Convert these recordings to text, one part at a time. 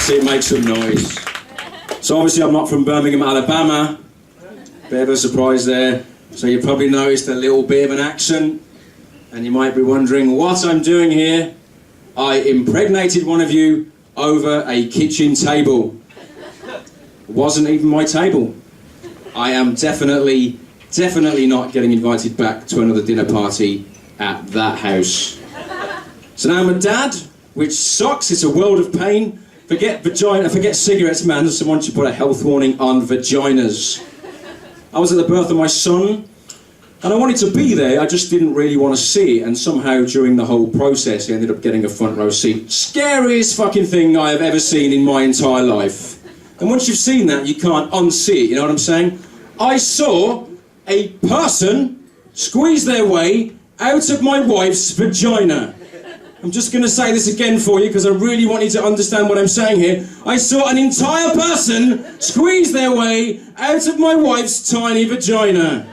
it makes some noise. So obviously I'm not from Birmingham, Alabama. Bit of a surprise there. So you probably noticed a little bit of an accent. And you might be wondering what I'm doing here. I impregnated one of you over a kitchen table. It wasn't even my table. I am definitely not getting invited back to another dinner party at that house. So now I'm a dad, which sucks. It's a world of pain. Forget vagina, forget cigarettes, man. Someone should put a health warning on vaginas. I was at the birth of my son, and I wanted to be there. I just didn't really want to see it, and somehow during the whole process, I ended up getting a front row seat. Scariest fucking thing I have ever seen in my entire life. And once you've seen that, you can't unsee it, you know what I'm saying? I saw a person squeeze their way out of my wife's vagina. I'm just going to say this again for you because I really want you to understand what I'm saying here. I saw an entire person squeeze their way out of my wife's tiny vagina.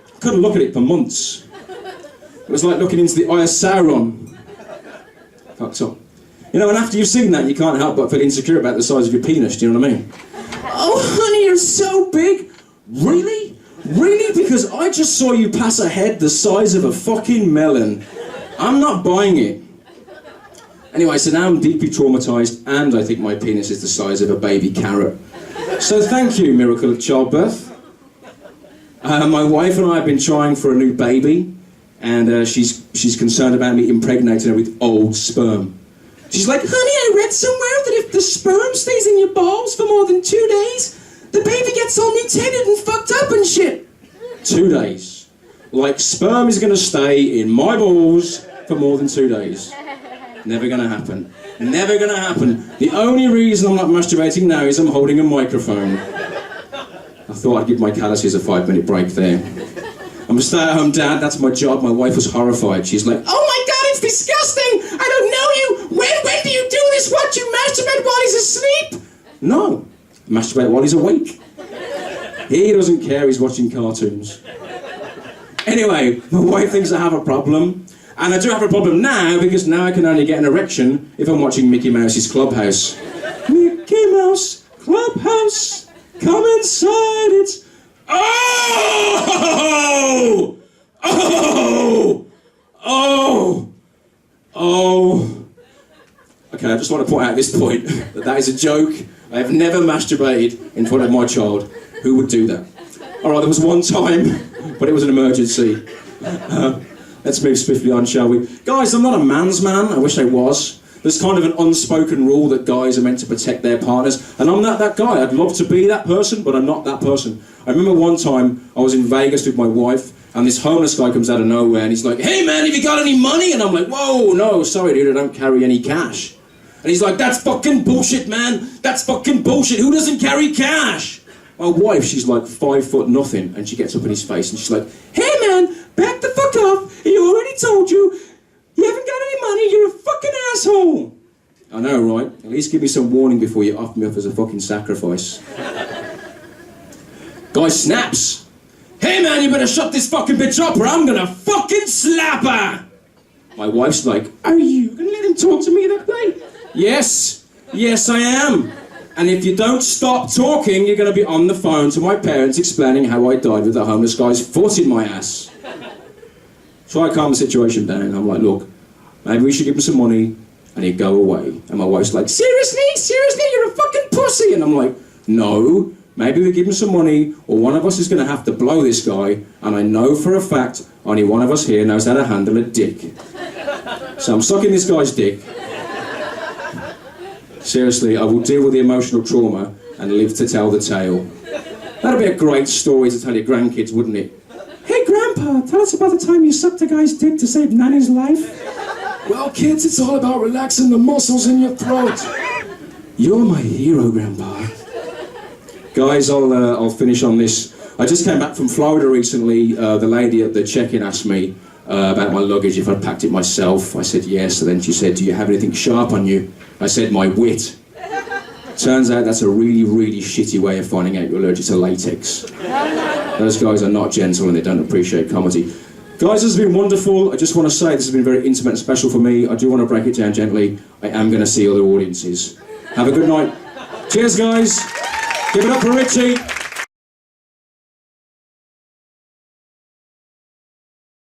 I couldn't look at it for months. It was like looking into the eye of Sauron. Fucked up. You know, and after you've seen that, you can't help but feel insecure about the size of your penis, do you know what I mean? Oh, honey, you're so big. Really? Really? Because I just saw you pass a head the size of a fucking melon. I'm not buying it. Anyway, so now I'm deeply traumatised, and I think my penis is the size of a baby carrot. So thank you, miracle of childbirth. My wife and I have been trying for a new baby, and she's concerned about me impregnating her with old sperm. She's like, honey, I read somewhere that if the sperm stays in your balls for more than 2 days, the baby gets all mutated and fucked up and shit. 2 days. Like, sperm is going to stay in my balls for more than 2 days. Never going to happen. Never going to happen. The only reason I'm not masturbating now is I'm holding a microphone. I thought I'd give my calluses a 5-minute break there. I'm a stay-at-home dad, that's my job. My wife was horrified. She's like, oh my God, it's disgusting! I don't know you! When do you do this? What, you masturbate while he's asleep? No, I masturbate while he's awake. He doesn't care, he's watching cartoons. Anyway, my wife thinks I have a problem. And I do have a problem now, because now I can only get an erection if I'm watching Mickey Mouse's Clubhouse. Mickey Mouse Clubhouse, come inside it. Oh! Oh! Oh! Oh! Okay, I just want to point out at this point that that is a joke. I have never masturbated in front of my child. Who would do that? Alright, there was one time, but it was an emergency. Let's move swiftly on, shall we? Guys, I'm not a man's man. I wish I was. There's kind of an unspoken rule that guys are meant to protect their partners, and I'm not that guy. I'd love to be that person, but I'm not that person. I remember one time I was in Vegas with my wife, and this homeless guy comes out of nowhere, and he's like, hey man, have you got any money? And I'm like, whoa, no, sorry dude, I don't carry any cash. And he's like, that's fucking bullshit, man. That's fucking bullshit. Who doesn't carry cash? My wife, she's like 5'0" and she gets up in his face, and she's like, hey man, back the fuck off. He already told you. You haven't got any money, you're a fucking asshole. I know, right? At least give me some warning before you off me up as a fucking sacrifice. Guy snaps. Hey man, you better shut this fucking bitch up or I'm gonna fucking slap her! My wife's like, are you gonna let him talk to me that way? Yes, yes I am. And if you don't stop talking, you're gonna be on the phone to my parents explaining how I died with the homeless guy's foot in my ass. So I calm the situation down. I'm like, look, maybe we should give him some money and he'd go away. And my wife's like, seriously? Seriously? You're a fucking pussy? And I'm like, no, maybe we give him some money or one of us is going to have to blow this guy. And I know for a fact only one of us here knows how to handle a dick. So I'm sucking this guy's dick. Seriously, I will deal with the emotional trauma and live to tell the tale. That'd be a great story to tell your grandkids, wouldn't it? Hey Grandpa, tell us about the time you sucked a guy's dick to save Nanny's life. Well kids, it's all about relaxing the muscles in your throat. You're my hero, Grandpa. Guys, I'll finish on this. I just came back from Florida recently. The lady at the check-in asked me about my luggage, if I'd packed it myself. I said yes, and then she said, do you have anything sharp on you? I said, my wit. Turns out that's a really, really shitty way of finding out you're allergic to latex. Those guys are not gentle and they don't appreciate comedy. Guys, this has been wonderful. I just want to say this has been very intimate and special for me. I do want to break it down gently. I am going to see other audiences. Have a good night. Cheers, guys. Give it up for Richie.